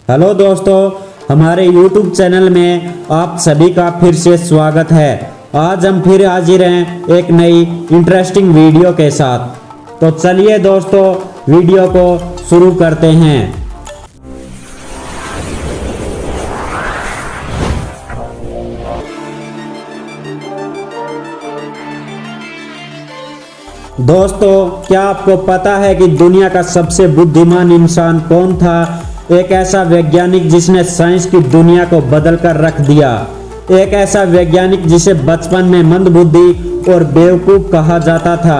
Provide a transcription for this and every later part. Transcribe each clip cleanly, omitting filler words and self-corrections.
Hello दोस्तों, हमारे YouTube channel में आप सभी का फिर से स्वागत है। आज हम फिर हाजिर हैं एक नई इंटरेस्टिंग वीडियो के साथ। तो चलिए दोस्तों, वीडियो को शुरू करते हैं। दोस्तों, क्या आपको पता है कि दुनिया का सबसे बुद्धिमान इंसान कौन था? एक ऐसा वैज्ञानिक जिसने साइंस की दुनिया को बदल कर रख दिया। एक ऐसा वैज्ञानिक जिसे बचपन में मंदबुद्धि और बेवकूफ कहा जाता था।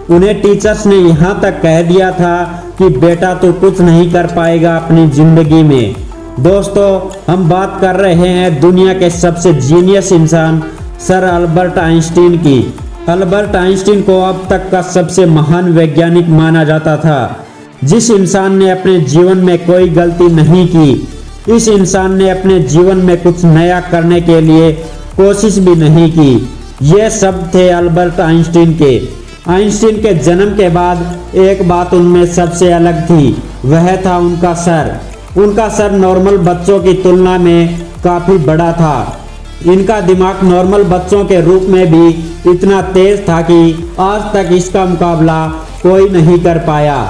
उन्हें टीचर्स ने यहाँ तक कह दिया था कि बेटा तू कुछ नहीं कर पाएगा अपनी जिंदगी में। दोस्तों, हम बात कर रहे हैं दुनिया के सबसे जीनियस इंसान सर अल्बर्ट आइंस्टीन की। अल्बर्ट आइंस्टीन को अब तक का सबसे महान वैज्ञानिक माना जाता था। जिस इंसान ने अपने जीवन में कोई गलती नहीं की, इस इंसान ने अपने जीवन में कुछ नया करने के लिए कोशिश भी नहीं की। ये सब थे अल्बर्ट आइंस्टीन के। आइंस्टीन के जन्म के बाद एक बात उनमें सबसे अलग थी, वह था उनका सर। उनका सर नॉर्मल बच्चों की तुलना में काफ़ी बड़ा था। इनका दिमाग नॉर्मल बच्चों के रूप में भी इतना तेज था कि आज तक इसका मुकाबला कोई नहीं कर पाया।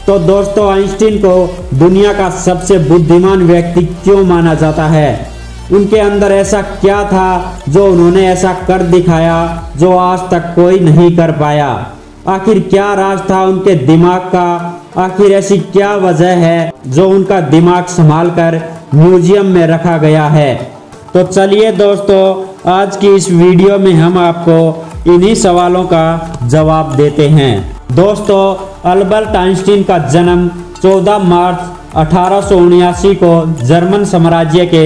तो दोस्तों, आइंस्टीन को दुनिया का सबसे बुद्धिमान व्यक्ति क्यों माना जाता है? उनके अंदर ऐसा क्या था जो उन्होंने ऐसा कर दिखाया जो आज तक कोई नहीं कर पाया? आखिर क्या राज था उनके दिमाग का? आखिर ऐसी क्या वजह है जो उनका दिमाग संभाल कर म्यूजियम में रखा गया है? तो चलिए दोस्तों, आज की इस वीडियो में हम आपको इन्हीं सवालों का जवाब देते हैं। दोस्तों, अल्बर्ट आइंस्टीन का जन्म 14 मार्च 1879 को जर्मन साम्राज्य के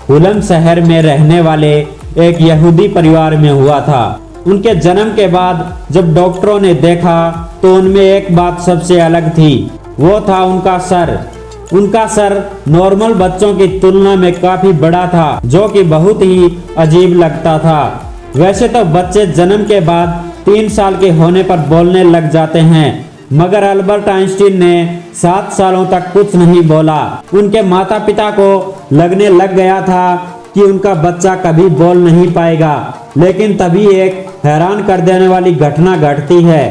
हुलन शहर में रहने वाले एक यहूदी परिवार में हुआ था। उनके जन्म के बाद जब डॉक्टरों ने देखा तो उनमें एक बात सबसे अलग थी, वो था उनका सर। उनका सर नॉर्मल बच्चों की तुलना में काफी बड़ा था, जो कि बहुत ही अजीब लगता था। वैसे तो बच्चे जन्म के बाद 3 साल के होने पर बोलने लग जाते हैं, मगर अल्बर्ट आइंस्टीन ने 7 सालों तक कुछ नहीं बोला। उनके माता पिता को लगने लग गया था कि उनका बच्चा कभी बोल नहीं पाएगा। लेकिन तभी एक हैरान कर देने वाली घटना घटती है।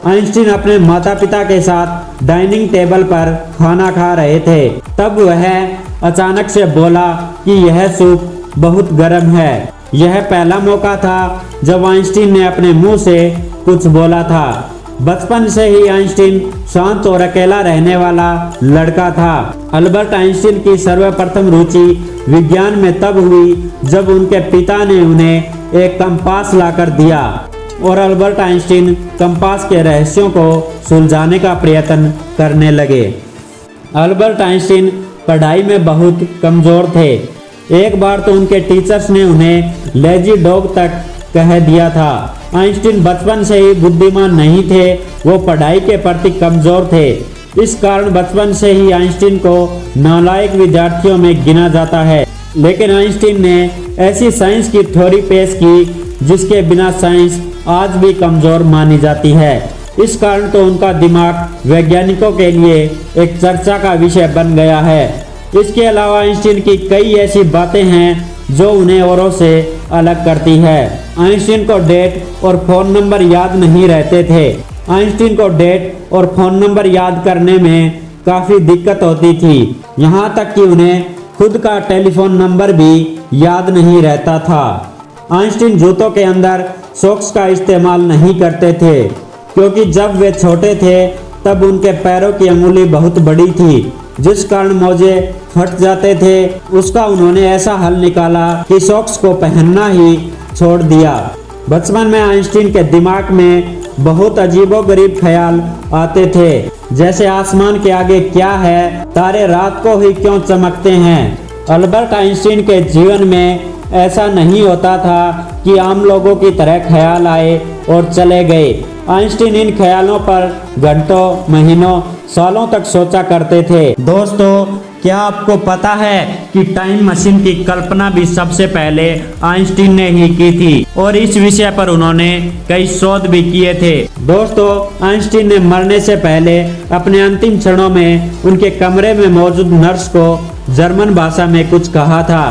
आइंस्टीन अपने माता पिता के साथ डाइनिंग टेबल पर खाना खा रहे थे। तब वह अचानक से बोला कि यह सूप बहुत गर्म है। यह पहला मौका था जब आइंस्टीन ने अपने मुंह से कुछ बोला था। बचपन से ही आइंस्टीन शांत और अकेला रहने वाला लड़का था। अल्बर्ट आइंस्टीन की सर्वप्रथम रुचि विज्ञान में तब हुई जब उनके पिता ने उन्हें एक कंपास लाकर दिया और अल्बर्ट आइंस्टीन कंपास के रहस्यों को सुलझाने का प्रयत्न करने लगे। अल्बर्ट आइंस्टीन पढ़ाई में बहुत कमजोर थे। एक बार तो उनके टीचर्स ने उन्हें लेजी डॉग तक कह दिया था। आइंस्टीन बचपन से ही बुद्धिमान नहीं थे, वो पढ़ाई के प्रति कमजोर थे। इस कारण बचपन से ही आइंस्टीन को नालायक विद्यार्थियों में गिना जाता है। लेकिन आइंस्टीन ने ऐसी साइंस की थ्योरी पेश की जिसके बिना साइंस आज भी कमजोर मानी जाती है। इस कारण तो उनका दिमाग वैज्ञानिकों के लिए एक चर्चा का विषय बन गया है। इसके अलावा आइंस्टीन की कई ऐसी बातें हैं जो उन्हें औरों से अलग करती है। आइंस्टीन को डेट और फोन नंबर याद नहीं रहते थे। आइंस्टीन को डेट और फोन नंबर याद करने में काफ़ी दिक्कत होती थी। यहाँ तक कि उन्हें खुद का टेलीफोन नंबर भी याद नहीं रहता था। आइंस्टीन जूतों के अंदर सॉक्स का इस्तेमाल नहीं करते थे, क्योंकि जब वे छोटे थे तब उनके पैरों की अंगुली बहुत बड़ी थी, जिस कारण मोजे फट जाते थे। उसका उन्होंने ऐसा हल निकाला कि सॉक्स को पहनना ही छोड़ दिया। बचपन में आइंस्टीन के दिमाग में बहुत अजीबोगरीब ख्याल आते थे, जैसे आसमान के आगे क्या है, तारे रात को ही क्यों चमकते हैं। अल्बर्ट आइंस्टीन के जीवन में ऐसा नहीं होता था कि आम लोगों की तरह ख्याल आए और चले गए। आइंस्टीन इन ख्यालों पर घंटों, महीनों, सालों तक सोचा करते थे। दोस्तों, क्या आपको पता है कि टाइम मशीन की कल्पना भी सबसे पहले आइंस्टीन ने ही की थी और इस विषय पर उन्होंने कई शोध भी किए थे। दोस्तों, आइंस्टीन ने मरने से पहले अपने अंतिम क्षणों में उनके कमरे में मौजूद नर्स को जर्मन भाषा में कुछ कहा था,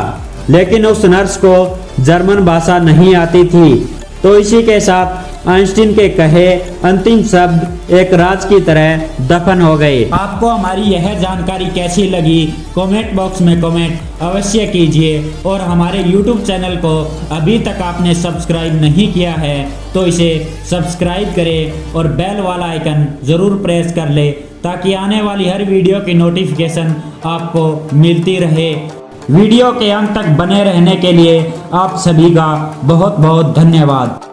लेकिन उस नर्स को जर्मन भाषा नहीं आती थी। तो इसी के साथ आइंस्टीन के कहे अंतिम शब्द एक राज की तरह दफन हो गए। आपको हमारी यह जानकारी कैसी लगी, कमेंट बॉक्स में कमेंट अवश्य कीजिए। और हमारे YouTube चैनल को अभी तक आपने सब्सक्राइब नहीं किया है तो इसे सब्सक्राइब करें और बेल वाला आइकन ज़रूर प्रेस कर ले, ताकि आने वाली हर वीडियो की नोटिफिकेशन आपको मिलती रहे। वीडियो के अंत तक बने रहने के लिए आप सभी का बहुत बहुत धन्यवाद।